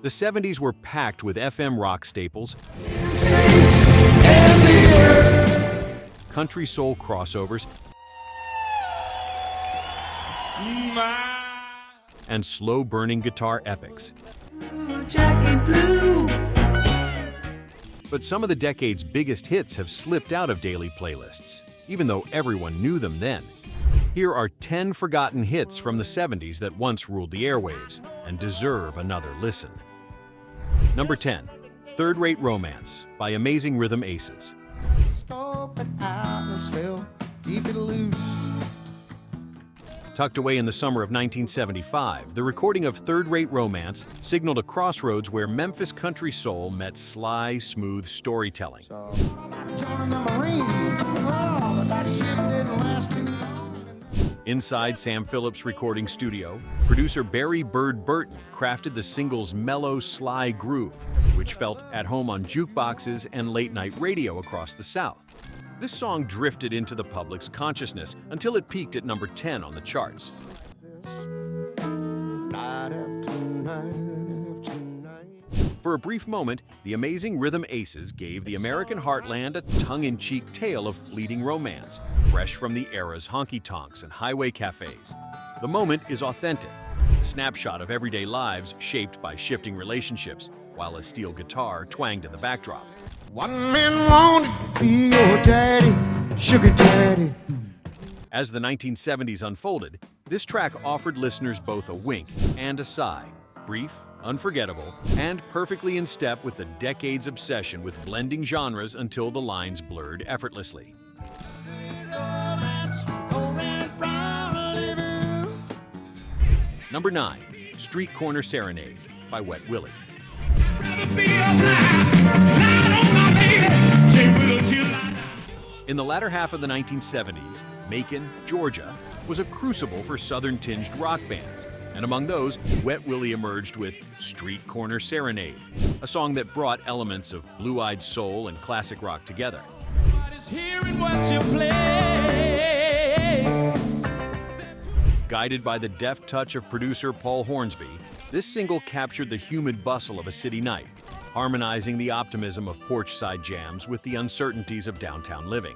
The 70s were packed with FM rock staples, country soul crossovers, and slow-burning guitar epics. But some of the decade's biggest hits have slipped out of daily playlists, even though everyone knew them then. Here are 10 forgotten hits from the 70s that once ruled the airwaves and deserve another listen. Number 10, Third Rate Romance by Amazing Rhythm Aces. Tucked away in the summer of 1975, the recording of Third Rate Romance signaled a crossroads where Memphis country soul met sly, smooth storytelling. Inside Sam Phillips' recording studio, producer Barry Bird Burton crafted the single's mellow, sly groove, which felt at home on jukeboxes and late-night radio across the South. This song drifted into the public's consciousness until it peaked at number 10 on the charts. For a brief moment, the Amazing Rhythm Aces gave the American heartland a tongue-in-cheek tale of fleeting romance, fresh from the era's honky-tonks and highway cafes. The moment is authentic, a snapshot of everyday lives shaped by shifting relationships, while a steel guitar twanged in the backdrop. One man wanted to be your daddy, sugar daddy. As the 1970s unfolded, this track offered listeners both a wink and a sigh, brief, unforgettable, and perfectly in step with the decade's obsession with blending genres until the lines blurred effortlessly. Number 9, Street Corner Serenade by Wet Willie. In the latter half of the 1970s, Macon, Georgia, was a crucible for southern-tinged rock bands, and among those, Wet Willie emerged with Street Corner Serenade, a song that brought elements of blue-eyed soul and classic rock together. Guided by the deft touch of producer Paul Hornsby, this single captured the humid bustle of a city night, harmonizing the optimism of porch-side jams with the uncertainties of downtown living.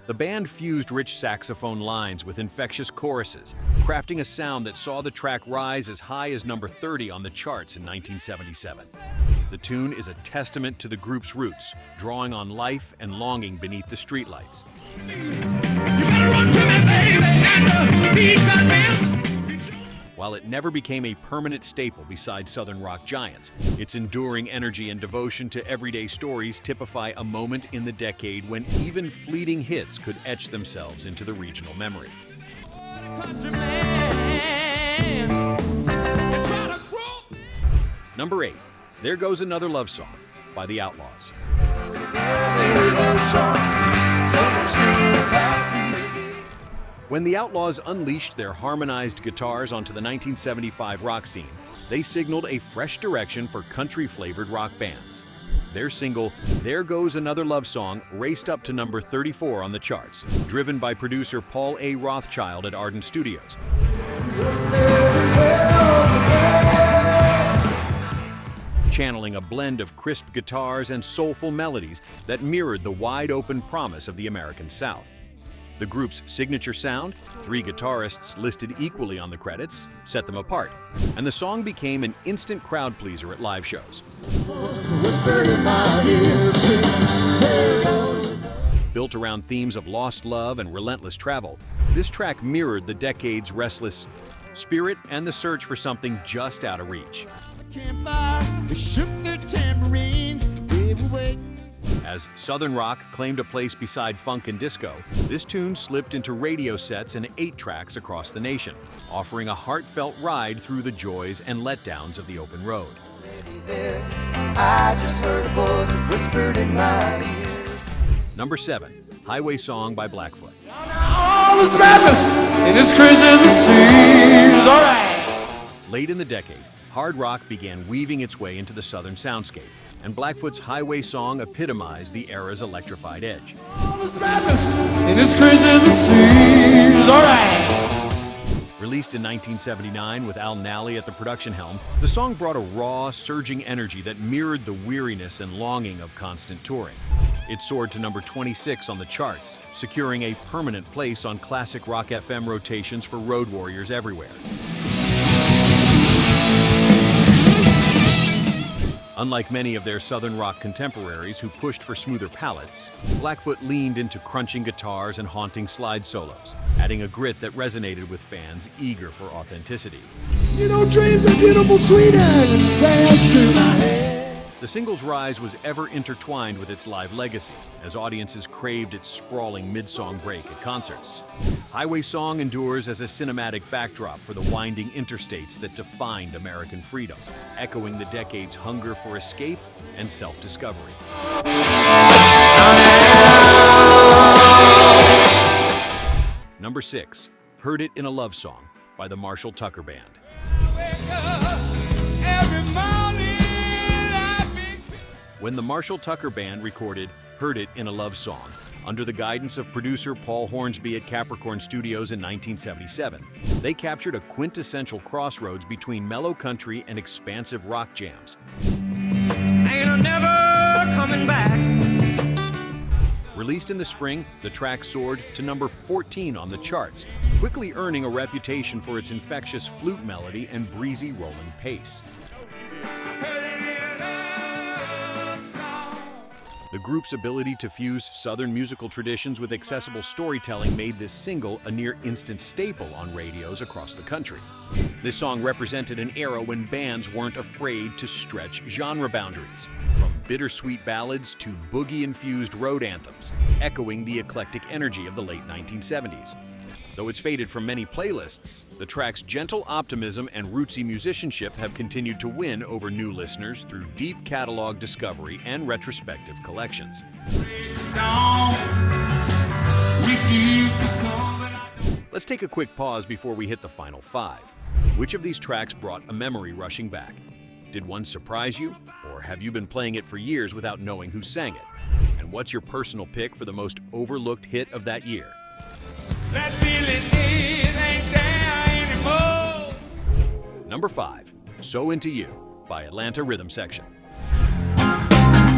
The band fused rich saxophone lines with infectious choruses, crafting a sound that saw the track rise as high as number 30 on the charts in 1977. The tune is a testament to the group's roots, drawing on life and longing beneath the streetlights. While it never became a permanent staple beside Southern rock giants, its enduring energy and devotion to everyday stories typify a moment in the decade when even fleeting hits could etch themselves into the regional memory. Number 8, There Goes Another Love Song by the Outlaws. When the Outlaws unleashed their harmonized guitars onto the 1975 rock scene, they signaled a fresh direction for country-flavored rock bands. Their single, There Goes Another Love Song, raced up to number 34 on the charts, driven by producer Paul A. Rothchild at Arden Studios. Channeling a blend of crisp guitars and soulful melodies that mirrored the wide-open promise of the American South. The group's signature sound, 3 guitarists listed equally on the credits, set them apart, and the song became an instant crowd pleaser at live shows. Built around themes of lost love and relentless travel, this track mirrored the decade's restless spirit and the search for something just out of reach. As Southern rock claimed a place beside funk and disco, this tune slipped into radio sets and 8 tracks across the nation, offering a heartfelt ride through the joys and letdowns of the open road. Number 7, Highway Song by Blackfoot. Late in the decade, hard rock began weaving its way into the Southern soundscape, and Blackfoot's Highway Song epitomized the era's electrified edge. Released in 1979 with Al Nally at the production helm, the song brought a raw, surging energy that mirrored the weariness and longing of constant touring. It soared to number 26 on the charts, securing a permanent place on classic rock FM rotations for road warriors everywhere. Unlike many of their Southern rock contemporaries who pushed for smoother palates, Blackfoot leaned into crunching guitars and haunting slide solos, adding a grit that resonated with fans eager for authenticity. You know, dreams are beautiful, sweet and dance through my head. The single's rise was ever intertwined with its live legacy, as audiences craved its sprawling mid-song break at concerts. Highway Song endures as a cinematic backdrop for the winding interstates that defined American freedom, echoing the decade's hunger for escape and self-discovery. Number 6, Heard It in a Love Song by the Marshall Tucker Band. When the Marshall Tucker Band recorded Heard It in a Love Song, under the guidance of producer Paul Hornsby at Capricorn Studios in 1977, they captured a quintessential crossroads between mellow country and expansive rock jams. Ain't I never coming back. Released in the spring, the track soared to number 14 on the charts, quickly earning a reputation for its infectious flute melody and breezy rolling pace. The group's ability to fuse Southern musical traditions with accessible storytelling made this single a near-instant staple on radios across the country. This song represented an era when bands weren't afraid to stretch genre boundaries, from bittersweet ballads to boogie-infused road anthems, echoing the eclectic energy of the late 1970s. Though it's faded from many playlists, the track's gentle optimism and rootsy musicianship have continued to win over new listeners through deep catalog discovery and retrospective collections. Let's take a quick pause before we hit the final 5. Which of these tracks brought a memory rushing back? Did one surprise you, or have you been playing it for years without knowing who sang it? And what's your personal pick for the most overlooked hit of that year? That feeling ain't there anymore. Number 5, So Into You by Atlanta Rhythm Section. I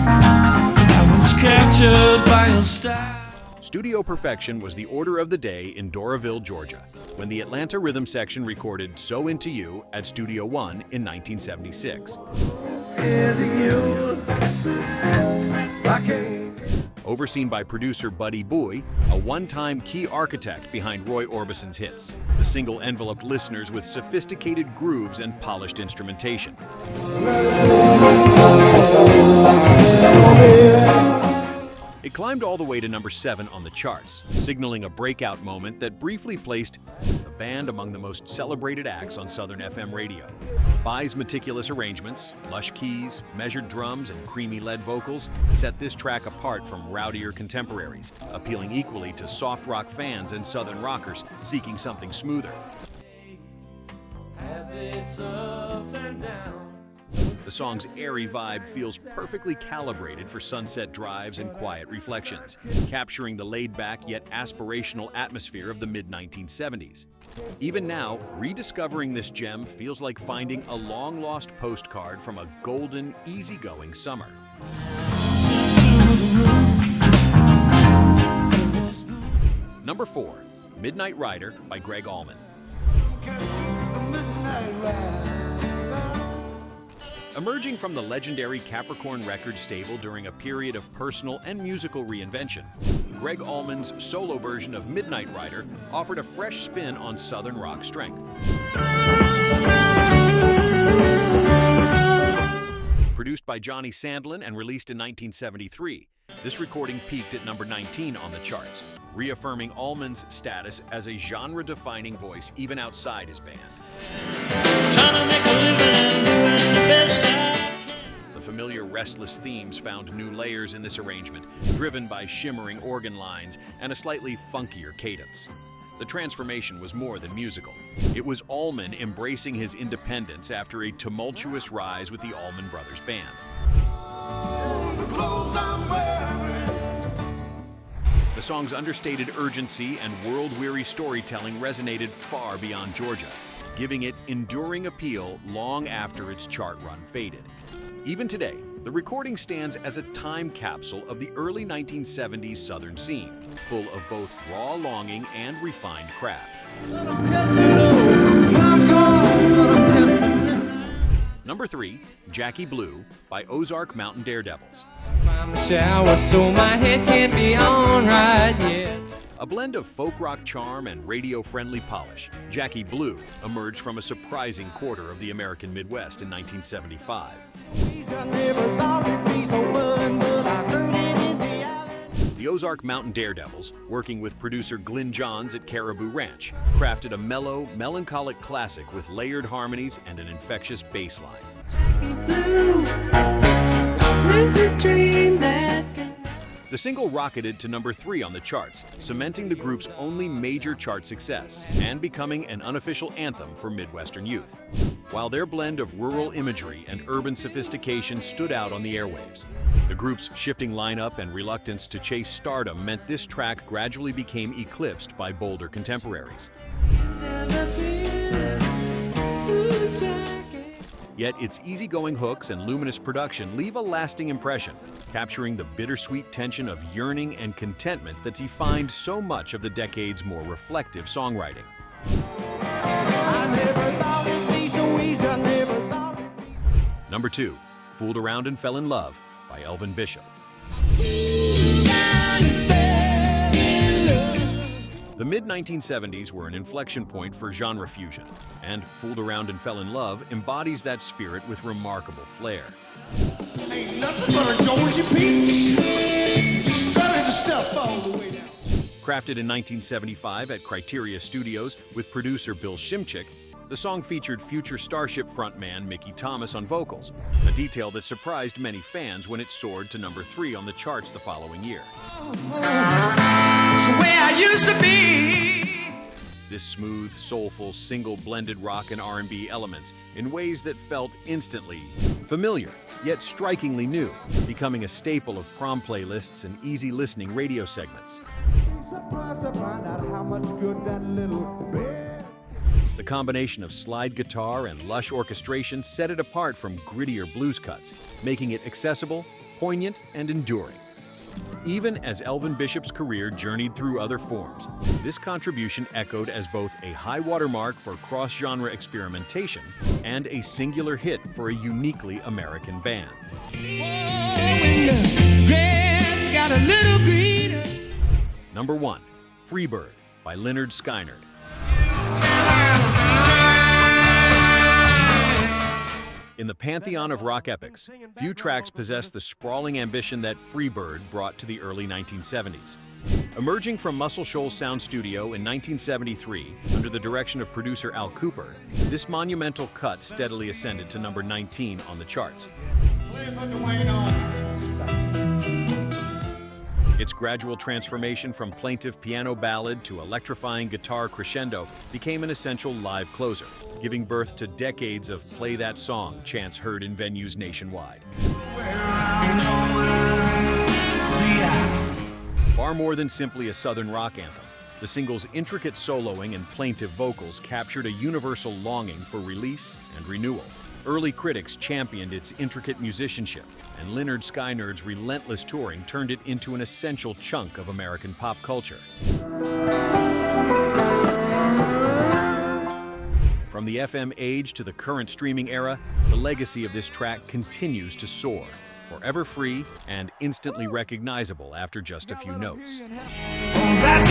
was captured by your style. Studio perfection was the order of the day in Doraville, Georgia, when the Atlanta Rhythm Section recorded So Into You at Studio One in 1976. Overseen by producer Buddy Bowie, a one-time key architect behind Roy Orbison's hits, the single enveloped listeners with sophisticated grooves and polished instrumentation. It climbed all the way to number 7 on the charts, signaling a breakout moment that briefly placed the band among the most celebrated acts on Southern FM radio. Bai's meticulous arrangements, lush keys, measured drums, and creamy lead vocals set this track apart from rowdier contemporaries, appealing equally to soft rock fans and Southern rockers seeking something smoother. Has its ups and downs. The song's airy vibe feels perfectly calibrated for sunset drives and quiet reflections, capturing the laid-back yet aspirational atmosphere of the mid-1970s. Even now, rediscovering this gem feels like finding a long-lost postcard from a golden, easygoing summer. Number 4, Midnight Rider by Gregg Allman. Emerging from the legendary Capricorn Records stable during a period of personal and musical reinvention, Gregg Allman's solo version of Midnight Rider offered a fresh spin on Southern rock strength. Produced by Johnny Sandlin and released in 1973, this recording peaked at number 19 on the charts, reaffirming Allman's status as a genre-defining voice even outside his band. The familiar restless themes found new layers in this arrangement, driven by shimmering organ lines and a slightly funkier cadence. The transformation was more than musical. It was Allman embracing his independence after a tumultuous rise with the Allman Brothers Band. The The song's understated urgency and world-weary storytelling resonated far beyond Georgia, giving it enduring appeal long after its chart run faded. Even today, the recording stands as a time capsule of the early 1970s Southern scene, full of both raw longing and refined craft. Number 3, Jackie Blue by Ozark Mountain Daredevils. A blend of folk rock charm and radio-friendly polish, Jackie Blue emerged from a surprising quarter of the American Midwest in 1975. The Ozark Mountain Daredevils, working with producer Glyn Johns at Caribou Ranch, crafted a mellow, melancholic classic with layered harmonies and an infectious bass line. The single rocketed to number 3 on the charts, cementing the group's only major chart success and becoming an unofficial anthem for Midwestern youth. While their blend of rural imagery and urban sophistication stood out on the airwaves, the group's shifting lineup and reluctance to chase stardom meant this track gradually became eclipsed by bolder contemporaries. Yet its easygoing hooks and luminous production leave a lasting impression, capturing the bittersweet tension of yearning and contentment that defined so much of the decade's more reflective songwriting. Number 2, Fooled Around and Fell in Love by Elvin Bishop. The mid-1970s were an inflection point for genre fusion, and Fooled Around and Fell in Love embodies that spirit with remarkable flair. Ain't nothing but a Georgia peach. Trying to step all the way down. Crafted in 1975 at Criteria Studios with producer Bill Shimchick, the song featured future Starship frontman Mickey Thomas on vocals, a detail that surprised many fans when it soared to number 3 on the charts the following year. This smooth, soulful, single-blended rock and R&B elements in ways that felt instantly familiar, yet strikingly new, becoming a staple of prom playlists and easy-listening radio segments. Surprised to find out how much good that little bed. The combination of slide guitar and lush orchestration set it apart from grittier blues cuts, making it accessible, poignant, and enduring. Even as Elvin Bishop's career journeyed through other forms, this contribution echoed as both a high watermark for cross-genre experimentation and a singular hit for a uniquely American band. Number 1, Freebird by Lynyrd Skynyrd. In the pantheon of rock epics, few tracks possess the sprawling ambition that Freebird brought to the early 1970s. Emerging from Muscle Shoals Sound Studio in 1973, under the direction of producer Al Cooper, this monumental cut steadily ascended to number 19 on the charts. Its gradual transformation from plaintive piano ballad to electrifying guitar crescendo became an essential live closer, giving birth to decades of play that song chants heard in venues nationwide. Far more than simply a Southern rock anthem, the single's intricate soloing and plaintive vocals captured a universal longing for release and renewal. Early critics championed its intricate musicianship, and Lynyrd Skynyrd's relentless touring turned it into an essential chunk of American pop culture. From the FM age to the current streaming era, the legacy of this track continues to soar, forever free and instantly recognizable after just a few notes. On that